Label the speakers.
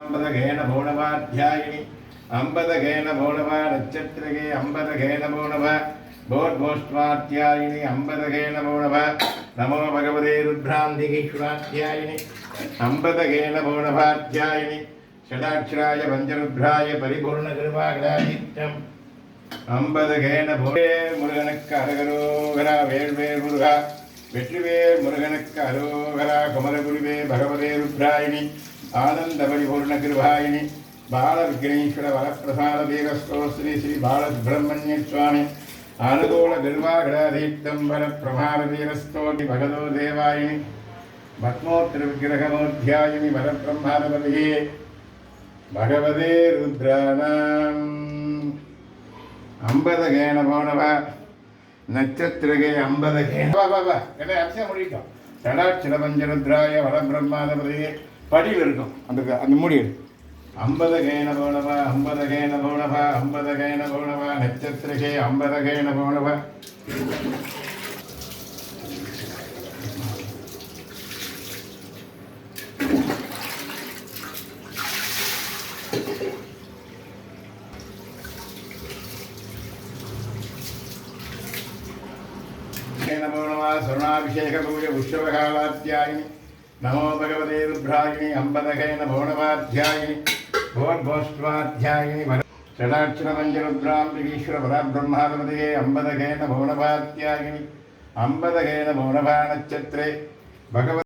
Speaker 1: अंबदघेन भौणवाध्यायिनि अंबदघेन भौणवा नक्षत्रगे अंबदघेन भौणव भोर्भोष्ट्वाध्यायिनि अंबदघेन भौणव नमो भगवते रुद्रान्धिकीश्वराध्यायिनि अंबदघेन भौणवाध्यायिनि षडाक्षराय पञ्चरुद्राय परिपूर्णकृपागणादित्यम् अंबदघेन भौणे मुरुगनुक्कु अरोगरा वेल्वेल् मुरुगा வெற்றிவேல் முருகனுக்கு அரோகரா குமரகுருவே பகவதே ருத்ராயினி ஆனந்த பரிபூர்ண கிருபாயினி பாலவிக்னேஸ்வர வரப்பிரசாத தேவஸ்தோ ஸ்ரீ ஸ்ரீ பாலசுப்பிரமணிய சுவாமி அனுகூல கிருபாகடாதீப்தம்பர பிரபார வீரஸ்தோதி பகதோ தேவாயினி பத்மோத்திர விக்கிரகமோத்தியாயினி வரப்பிரம்மாதபதியே பகவதே ருத்ராணாம் अंबदघेन भौणव नक्षत्रगे अंबदघेन அபிஷேகம் முடிக்கும் ஷடாட்சரபஞ்சருத்ராய வரபிரம்மாதபதியே படியில் இருக்கும் அந்த மூடி अंबदघेन भौणव अंबदघेन भौणव अंबदघेन भौणव नक्षत्रगे अंबदघेन भौणव स्वर्णाभिषेक पूज पुष्पकालाध्यायिनि नमो भगवते रुद्रायिनि अंबदघेन भौणवाध्यायिनि भोर्भोष्ट्वाध्यायिनि षडाक्षरपञ्चरुद्राम्बिकीश्वर परब्रह्माधिपतये अंबदघेन भौणवाध्यायिनि अंबदघेन भौणवा नक्षत्रे भगवते